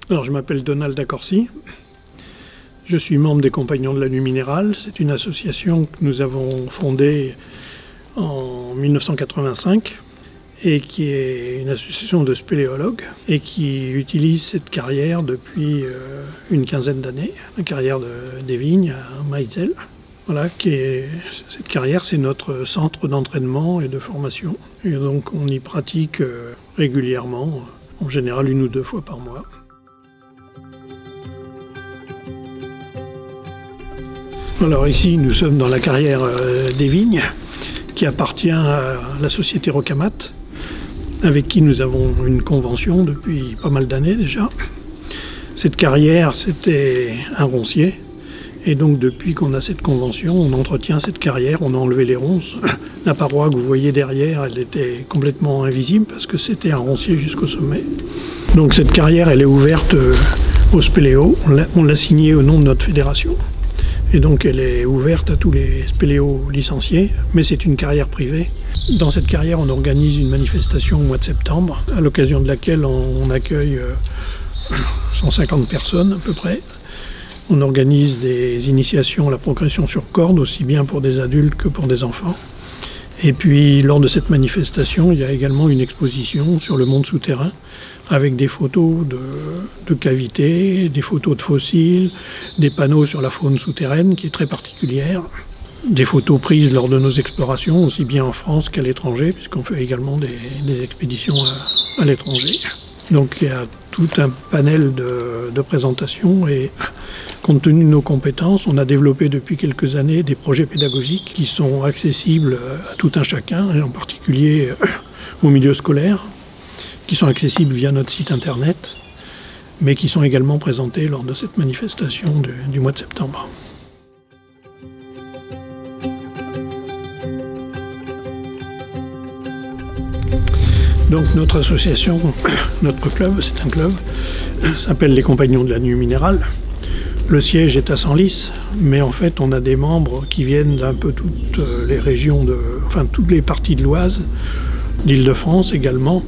Alors, je m'appelle Donald Accorsi. Je suis membre des Compagnons de la Nuit Minérale. C'est une association que nous avons fondée en 1985 et qui est une association de spéléologues et qui utilise cette carrière depuis une quinzaine d'années, la carrière des vignes à Maïzel. Voilà, cette carrière, c'est notre centre d'entraînement et de formation. Et donc, on y pratique régulièrement, en général 1 ou 2 fois par mois. Alors ici, nous sommes dans la carrière des vignes, qui appartient à la société Rocamat, avec qui nous avons une convention depuis pas mal d'années déjà. Cette carrière, c'était un roncier, et donc depuis qu'on a cette convention, on entretient cette carrière, on a enlevé les ronces. La paroi que vous voyez derrière, elle était complètement invisible, parce que c'était un roncier jusqu'au sommet. Donc cette carrière, elle est ouverte aux spéléos, on l'a signée au nom de notre fédération. Et donc elle est ouverte à tous les spéléos licenciés, mais c'est une carrière privée. Dans cette carrière, on organise une manifestation au mois de septembre, à l'occasion de laquelle on accueille 150 personnes à peu près. On organise des initiations à la progression sur corde, aussi bien pour des adultes que pour des enfants. Et puis lors de cette manifestation, il y a également une exposition sur le monde souterrain, avec des photos de cavités, des photos de fossiles, des panneaux sur la faune souterraine qui est très particulière, des photos prises lors de nos explorations, aussi bien en France qu'à l'étranger, puisqu'on fait également des expéditions à l'étranger. Donc il y a tout un panel de présentations et compte tenu de nos compétences, on a développé depuis quelques années des projets pédagogiques qui sont accessibles à tout un chacun, et en particulier au milieu scolaire, qui sont accessibles via notre site internet, mais qui sont également présentés lors de cette manifestation du mois de septembre. Donc notre association, notre club, c'est un club, s'appelle les Compagnons de la Nuit Minérale. Le siège est à Senlis, mais en fait on a des membres qui viennent d'un peu toutes les régions, toutes les parties de l'Oise, d'Île-de-France également,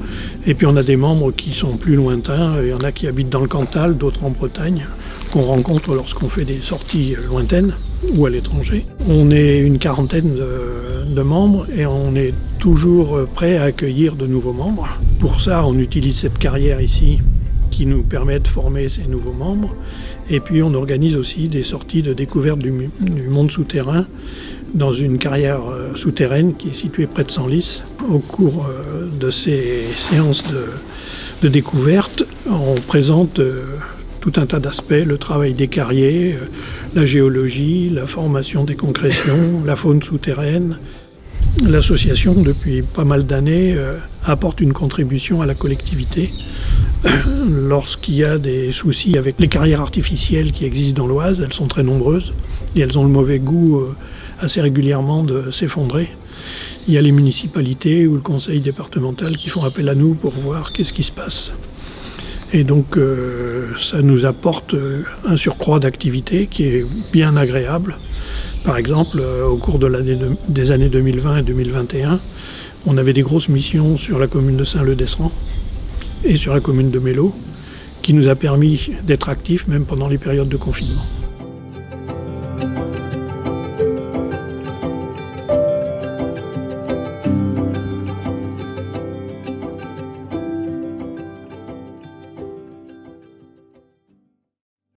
et puis on a des membres qui sont plus lointains, il y en a qui habitent dans le Cantal, d'autres en Bretagne, qu'on rencontre lorsqu'on fait des sorties lointaines ou à l'étranger. On est une quarantaine de membres et on est toujours prêt à accueillir de nouveaux membres. Pour ça, on utilise cette carrière ici qui nous permet de former ces nouveaux membres, et puis on organise aussi des sorties de découverte du monde souterrain dans une carrière souterraine qui est située près de Senlis. Au cours de ces séances de découverte, on présente tout un tas d'aspects, le travail des carriers, la géologie, la formation des concrétions, la faune souterraine. L'association, depuis pas mal d'années, apporte une contribution à la collectivité lorsqu'il y a des soucis avec les carrières artificielles qui existent dans l'Oise. Elles sont très nombreuses et elles ont le mauvais goût assez régulièrement de s'effondrer. Il y a les municipalités ou le conseil départemental qui font appel à nous pour voir qu'est-ce qui se passe. Et donc ça nous apporte un surcroît d'activité qui est bien agréable. Par exemple, au cours des années 2020 et 2021, on avait des grosses missions sur la commune de Saint-Leu-d'Esserand et sur la commune de Mélo, qui nous a permis d'être actifs même pendant les périodes de confinement.